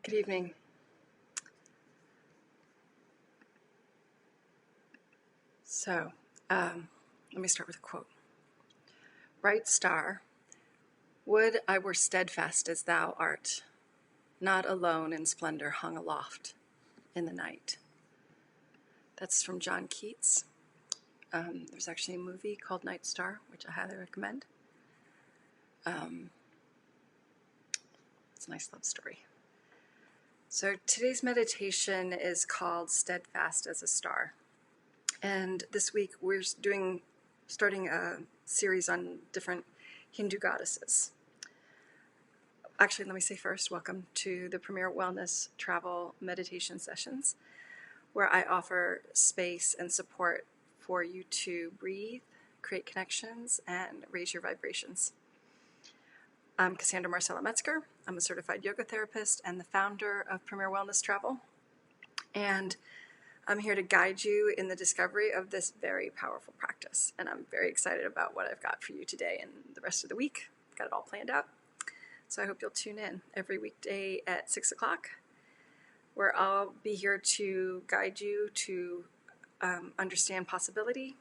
Good evening. So, let me start with a quote. Bright star, would I were steadfast as thou art, not alone in splendor hung aloft in the night. That's from John Keats. There's actually a movie called Night Star, which I highly recommend. It's a nice love story. So today's meditation is called Steadfast as a Star. And this week we're starting a series on different Hindu goddesses. Actually, let me say first, welcome to the Premier Wellness Travel Meditation Sessions, where I offer space and support for you to breathe, create connections, and raise your vibrations. I'm Cassandra Marcella Metzger. I'm a certified yoga therapist and the founder of Premier Wellness Travel. And I'm here to guide you in the discovery of this very powerful practice. And I'm very excited about what I've got for you today and the rest of the week. I've got it all planned out. So I hope you'll tune in every weekday at 6 o'clock, where I'll be here to guide you to understand possibility,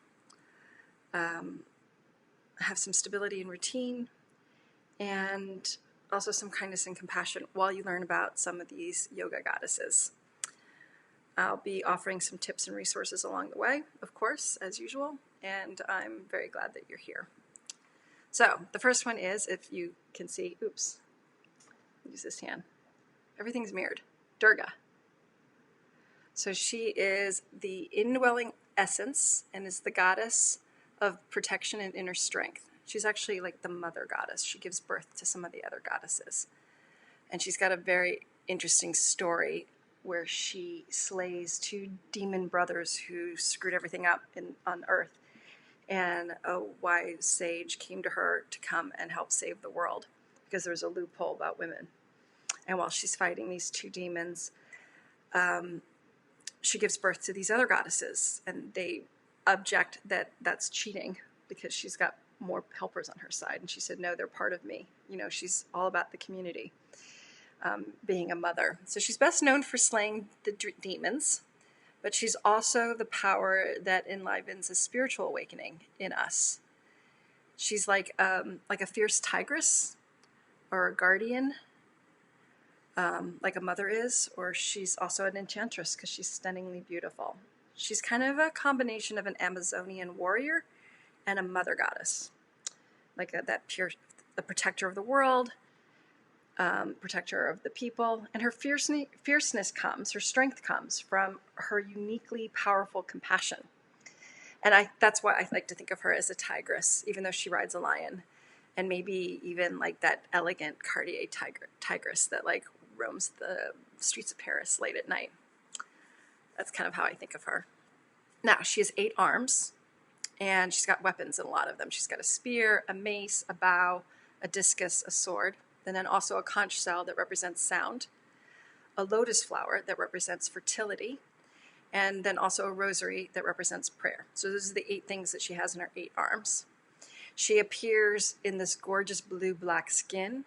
have some stability and routine, and also some kindness and compassion while you learn about some of these yoga goddesses. I'll be offering some tips and resources along the way, of course, as usual, and I'm very glad that you're here. So the first one is, if you can see, use this hand. Everything's mirrored. Durga. So she is the indwelling essence and is the goddess of protection and inner strength. She's actually like the mother goddess. She gives birth to some of the other goddesses. And she's got a very interesting story where she slays two demon brothers who screwed everything up on Earth. And a wise sage came to her to come and help save the world because there was a loophole about women. And while she's fighting these two demons, she gives birth to these other goddesses. And they object that that's cheating because she's got more helpers on her side. And she said, no, they're part of me. You know, she's all about the community, being a mother. So she's best known for slaying the demons, but she's also the power that enlivens a spiritual awakening in us. She's like a fierce tigress or a guardian, like a mother is, or she's also an enchantress because she's stunningly beautiful. She's kind of a combination of an Amazonian warrior and a mother goddess, like the protector of the world, protector of the people. And her fierceness comes, her strength comes from her uniquely powerful compassion. And that's why I like to think of her as a tigress, even though she rides a lion, and maybe even like that elegant Cartier tigress that like roams the streets of Paris late at night. That's kind of how I think of her. Now, she has 8 arms, and she's got weapons in a lot of them. She's got a spear, a mace, a bow, a discus, a sword, and then also a conch shell that represents sound, a lotus flower that represents fertility, and then also a rosary that represents prayer. So those are the 8 things that she has in her 8 arms. She appears in this gorgeous blue-black skin,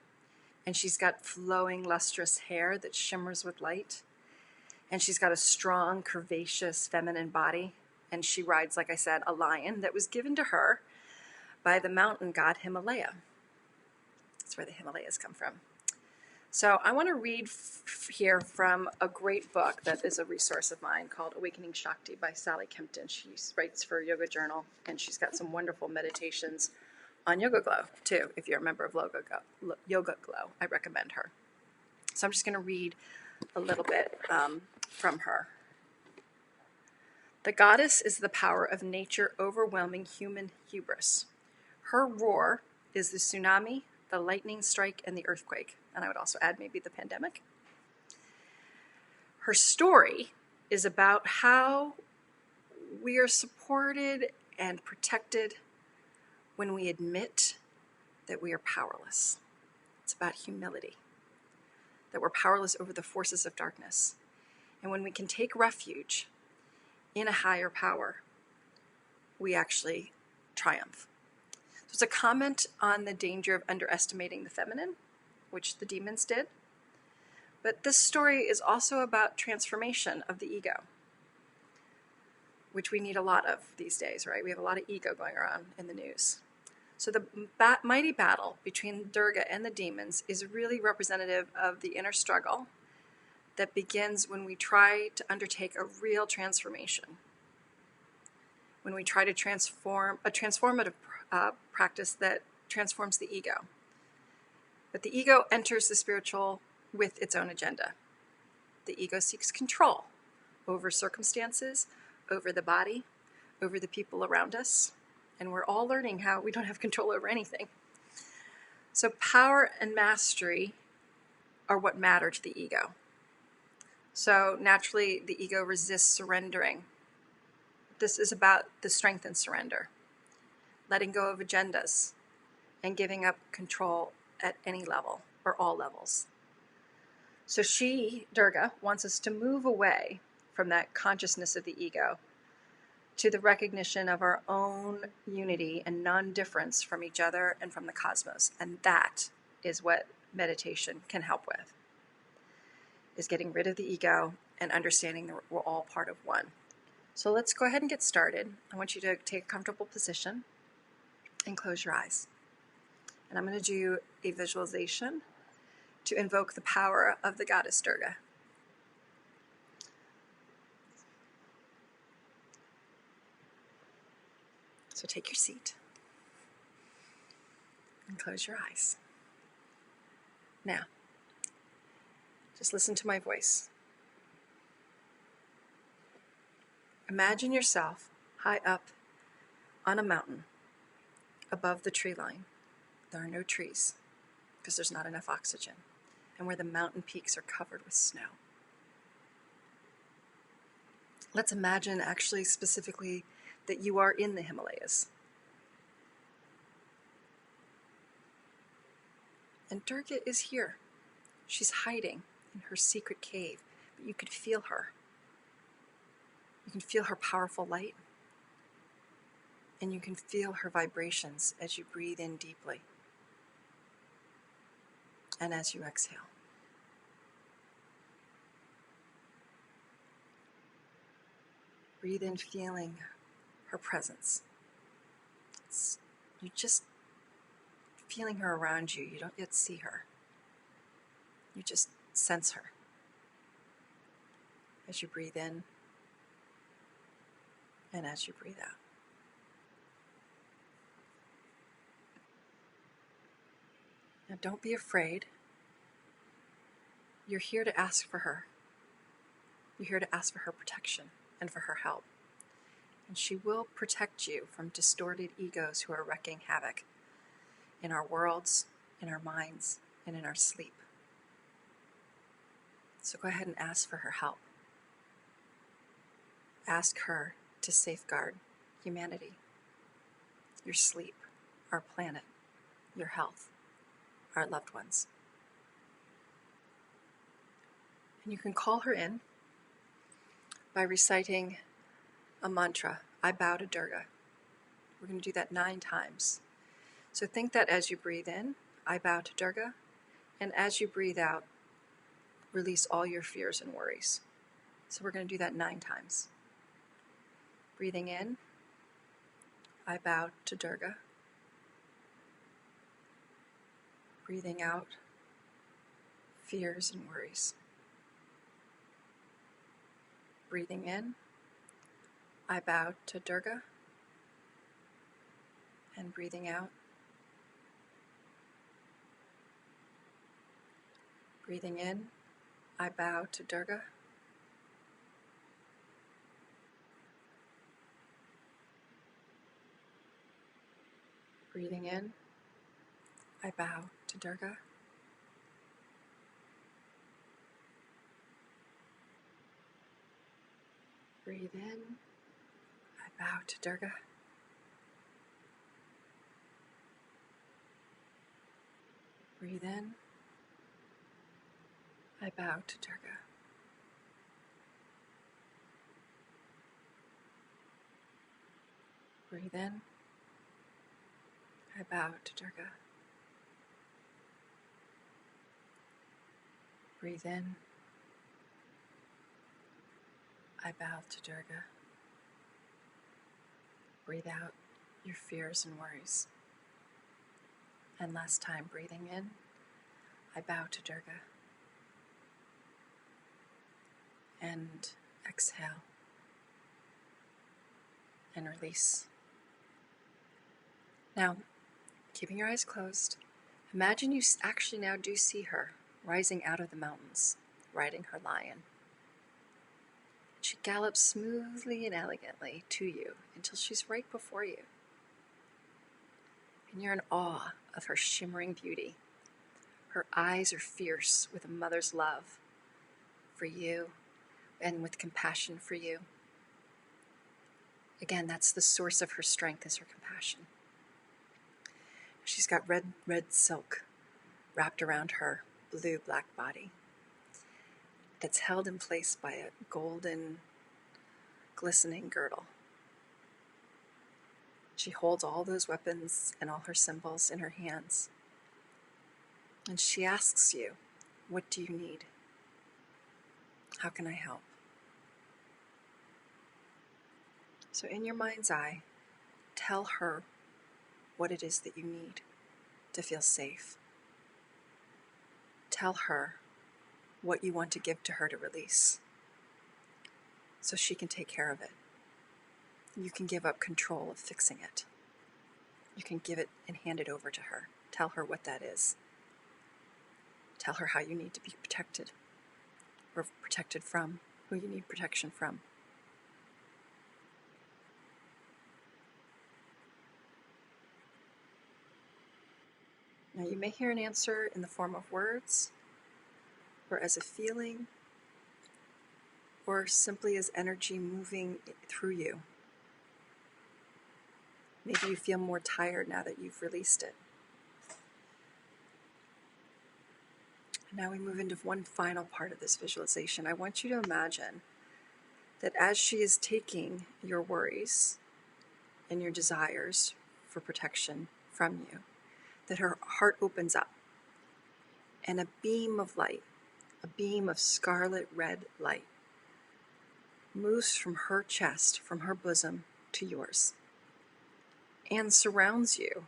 and she's got flowing, lustrous hair that shimmers with light. And she's got a strong, curvaceous, feminine body. And she rides, like I said, a lion that was given to her by the mountain god Himalaya. That's where the Himalayas come from. So I want to read here from a great book that is a resource of mine called Awakening Shakti by Sally Kempton. She writes for Yoga Journal, and she's got some wonderful meditations on Yoga Glow, too. If you're a member of Yoga Glow, I recommend her. So I'm just going to read a little bit from her. The goddess is the power of nature overwhelming human hubris. Her roar is the tsunami, the lightning strike, and the earthquake. And I would also add maybe the pandemic. Her story is about how we are supported and protected when we admit that we are powerless. It's about humility, that we're powerless over the forces of darkness. And when we can take refuge in a higher power, we actually triumph. So it's a comment on the danger of underestimating the feminine, which the demons did, But this story is also about transformation of the ego, which we need a lot of these days, right? We have a lot of ego going around in the news. So the mighty battle between Durga and the demons is really representative of the inner struggle that begins when we try to undertake a real transformation, when we try to transform a transformative practice that transforms the ego. But the ego enters the spiritual with its own agenda. The ego seeks control over circumstances, over the body, over the people around us, and we're all learning how we don't have control over anything. So power and mastery are what matter to the ego. So naturally, the ego resists surrendering. This is about the strength and surrender, letting go of agendas, and giving up control at any level or all levels. So she, Durga, wants us to move away from that consciousness of the ego to the recognition of our own unity and non-difference from each other and from the cosmos. And that is what meditation can help with, is getting rid of the ego and understanding that we're all part of one. So let's go ahead and get started. I want you to take a comfortable position and close your eyes. And I'm going to do a visualization to invoke the power of the goddess Durga. So take your seat and close your eyes. Now, just listen to my voice. Imagine yourself high up on a mountain above the tree line. There are no trees because there's not enough oxygen, and where the mountain peaks are covered with snow. Let's imagine actually specifically that you are in the Himalayas. And Durga is here. She's hiding in her secret cave, but you could feel her. You can feel her powerful light, and you can feel her vibrations as you breathe in deeply and as you exhale. Breathe in, feeling her presence. You just feeling her around you. You don't yet see her. You just sense her as you breathe in and as you breathe out. Now don't be afraid. You're here to ask for her. You're here to ask for her protection and for her help. And she will protect you from distorted egos who are wreaking havoc in our worlds, in our minds, and in our sleep. So go ahead and ask for her help. Ask her to safeguard humanity, your sleep, our planet, your health, our loved ones. And you can call her in by reciting a mantra, I bow to Durga. We're going to do that 9 times. So think that as you breathe in, I bow to Durga, and as you breathe out, release all your fears and worries. So we're going to do that 9 times. Breathing in, I bow to Durga. Breathing out, fears and worries. Breathing in, I bow to Durga. And breathing out, breathing in, I bow to Durga. Breathing in, I bow to Durga. Breathe in, I bow to Durga. Breathe in, I bow to Durga. Breathe in, I bow to Durga. Breathe in. I bow to Durga. Breathe out your fears and worries. And last time, breathing in, I bow to Durga. And exhale. And release. Now, keeping your eyes closed, imagine you actually now do see her rising out of the mountains, riding her lion. She gallops smoothly and elegantly to you until she's right before you. And you're in awe of her shimmering beauty. Her eyes are fierce with a mother's love for you and with compassion for you. Again, that's the source of her strength, is her compassion. She's got red silk wrapped around her blue-black body that's held in place by a golden, glistening girdle. She holds all those weapons and all her symbols in her hands. And she asks you, what do you need? How can I help? So in your mind's eye, tell her what it is that you need to feel safe. Tell her what you want to give to her to release so she can take care of it. You can give up control of fixing it. You can give it and hand it over to her. Tell her what that is. Tell her how you need to be protected, or protected from, who you need protection from. Now you may hear an answer in the form of words, or as a feeling, or simply as energy moving through you. Maybe you feel more tired now that you've released it. And now we move into one final part of this visualization. I want you to imagine that as she is taking your worries and your desires for protection from you, that her heart opens up and a beam of light, a beam of scarlet red light, moves from her chest, from her bosom to yours, and surrounds you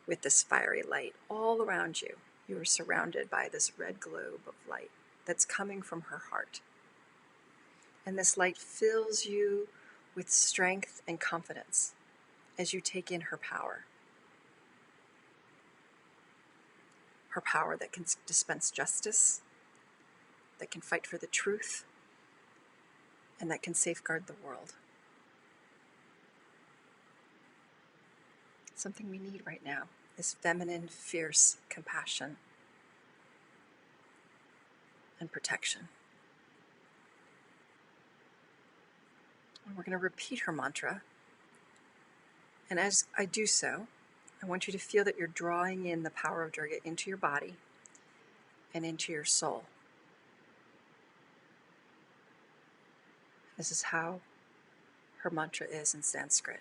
with this fiery light all around you. You are surrounded by this red globe of light that's coming from her heart. And this light fills you with strength and confidence as you take in her power. Her power that can dispense justice, that can fight for the truth, and that can safeguard the world. Something we need right now is feminine, fierce compassion and protection. And we're going to repeat her mantra. And as I do so, I want you to feel that you're drawing in the power of Durga into your body and into your soul. This is how her mantra is in Sanskrit.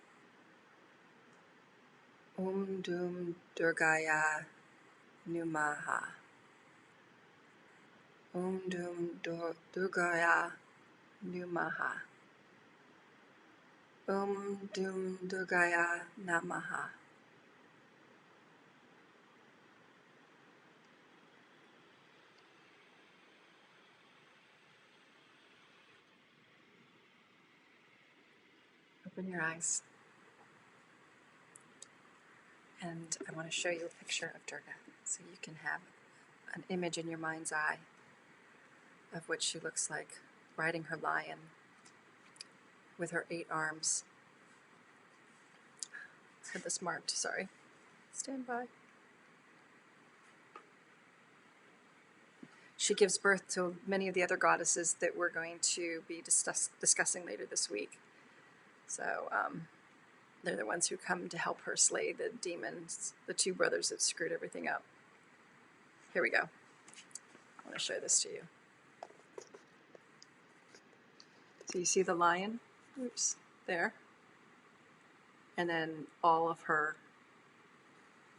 Dum Durgaya Numaha. Dum Durgaya Numaha. Dum Durgaya Namaha. Open your eyes. And I want to show you a picture of Durga so you can have an image in your mind's eye of what she looks like riding her lion with her 8 arms. I had this marked, sorry. Stand by. She gives birth to many of the other goddesses that we're going to be discussing later this week. So they're the ones who come to help her slay the demons, the 2 brothers that screwed everything up. Here we go. I want to show this to you. So you see the lion? Oops, there. And then all of her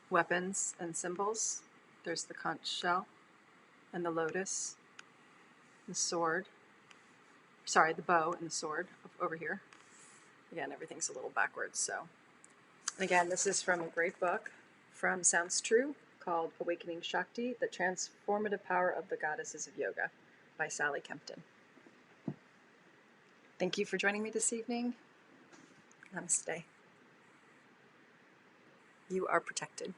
weapons and symbols. There's the conch shell. and the lotus, the sword, sorry, the bow and the sword over here. Again, everything's a little backwards, so. And again, this is from a great book from Sounds True called Awakening Shakti, The Transformative Power of the Goddesses of Yoga by Sally Kempton. Thank you for joining me this evening. Namaste. You are protected.